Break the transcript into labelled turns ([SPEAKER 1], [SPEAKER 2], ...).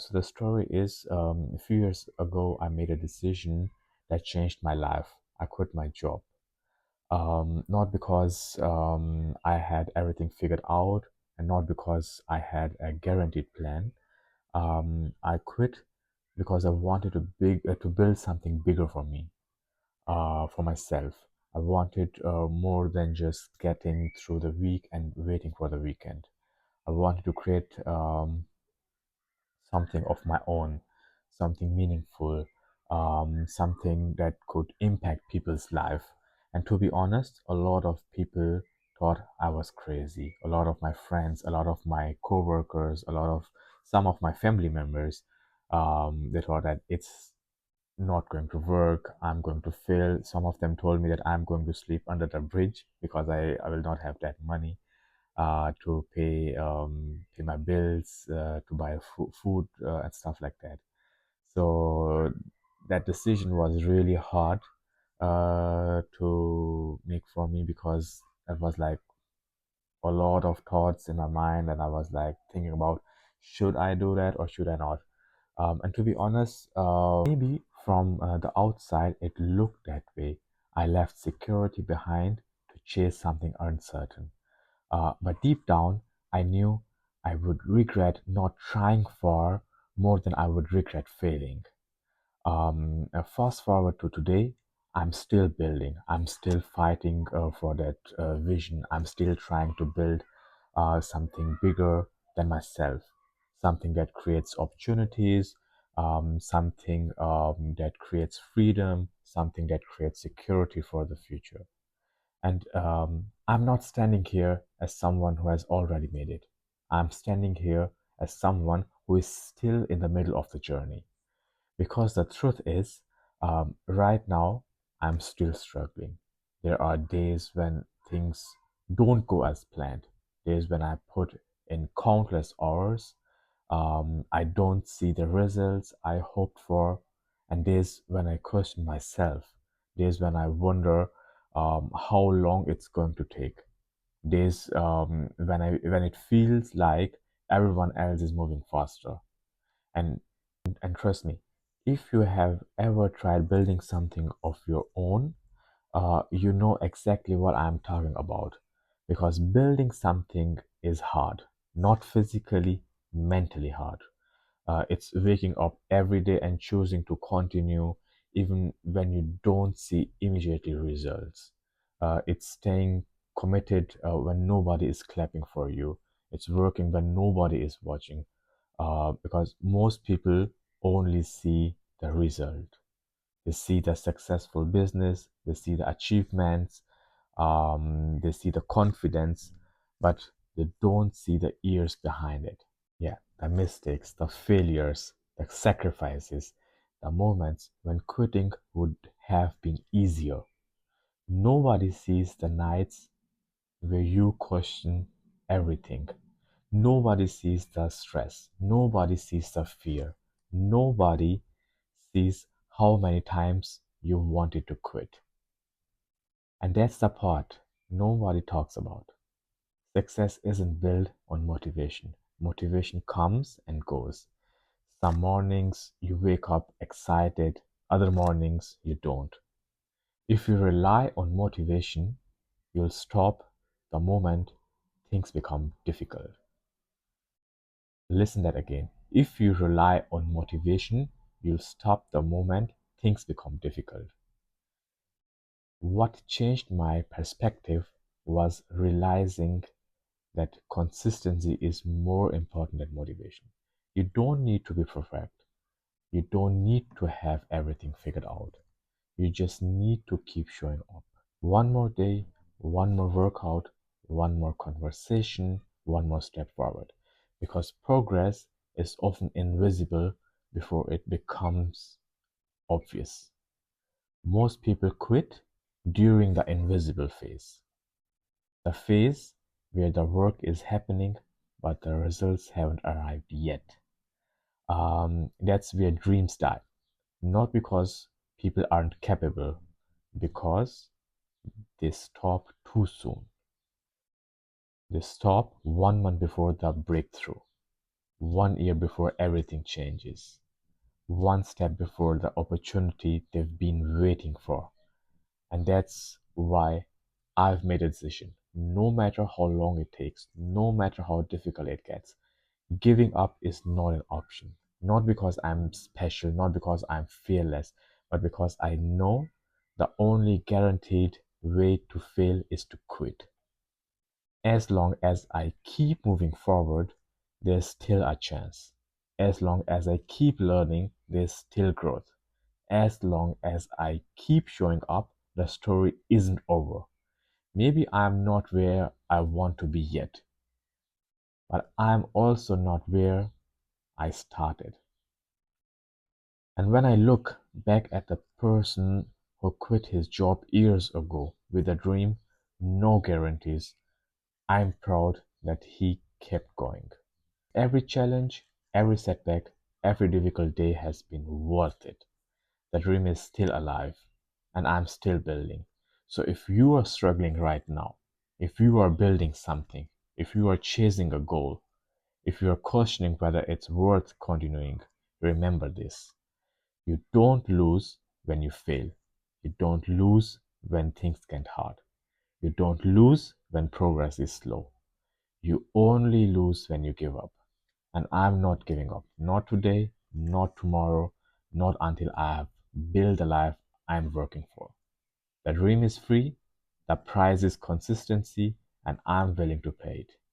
[SPEAKER 1] So the story is a few years ago, I made a decision that changed my life. I quit my job. Not because I had everything figured out and not because I had a guaranteed plan. I quit because I wanted to build something bigger for me, for myself. I wanted more than just getting through the week and waiting for the weekend. I wanted to create something of my own, something meaningful, something that could impact people's life. And to be honest, a lot of people thought I was crazy. A lot of my friends, a lot of my coworkers, a lot of some of my family members, they thought that it's not going to work. I'm going to fail. Some of them told me that I'm going to sleep under the bridge because I will not have that money to pay my bills, to buy food and stuff like that. So that decision was really hard to make for me because it was like a lot of thoughts in my mind, and I was like thinking about should I do that or should I not? And to be honest, maybe from the outside it looked that way. I left security behind to chase something uncertain. But deep down, I knew I would regret not trying for more than I would regret failing. Fast forward to today, I'm still building. I'm still fighting for that vision. I'm still trying to build something bigger than myself, something that creates opportunities, something that creates freedom, something that creates security for the future. And I'm not standing here as someone who has already made it. I'm standing here as someone who is still in the middle of the journey. Because the truth is, right now, I'm still struggling. There are days when things don't go as planned, days when I put in countless hours. I don't see the results I hoped for, and days when I question myself, days when I wonder how long it's going to take, days when it feels like everyone else is moving faster. And and trust me, if you have ever tried building something of your own, you know exactly what I'm talking about. Because building something is hard, not physically, mentally hard. It's waking up every day and choosing to continue even when you don't see immediately results. It's staying committed when nobody is clapping for you. It's working when nobody is watching. Because most people only see the result. They see the successful business, they see the achievements, they see the confidence, but they don't see the years behind it. Yeah, the mistakes, the failures, the sacrifices, the moments when quitting would have been easier. Nobody sees the nights where you question everything. Nobody sees the stress. Nobody sees the fear. Nobody sees how many times you wanted to quit. And that's the part nobody talks about. Success isn't built on motivation. Motivation comes and goes. Some mornings you wake up excited, other mornings you don't. If you rely on motivation, you'll stop the moment things become difficult. Listen that again. If you rely on motivation, you'll stop the moment things become difficult. What changed my perspective was realizing that consistency is more important than motivation. You don't need to be perfect. You don't need to have everything figured out. You just need to keep showing up. One more day, one more workout, one more conversation, one more step forward. Because progress is often invisible before it becomes obvious. Most people quit during the invisible phase, the phase where the work is happening but the results haven't arrived yet. That's where dreams die. Not because people aren't capable, because they stop too soon. They stop 1 month before the breakthrough. 1 year before everything changes, one step before the opportunity they've been waiting for. And that's why I've made a decision. No matter how long it takes, no matter how difficult it gets, giving up is not an option. Not because I'm special, not because I'm fearless, but because I know the only guaranteed way to fail is to quit. As long as I keep moving forward, there's still a chance. As long as I keep learning, there's still growth. As long as I keep showing up, the story isn't over. Maybe I'm not where I want to be yet, but I'm also not where I started. And when I look back at the person who quit his job years ago with a dream, no guarantees, I'm proud that he kept going. Every challenge, every setback, every difficult day has been worth it. The dream is still alive, and I'm still building. So if you are struggling right now, if you are building something, if you are chasing a goal, if you are questioning whether it's worth continuing, remember this. You don't lose when you fail. You don't lose when things get hard. You don't lose when progress is slow. You only lose when you give up. And I'm not giving up. Not today, not tomorrow, not until I have built the life I'm working for. The dream is free, the price is consistency, and I'm willing to pay it.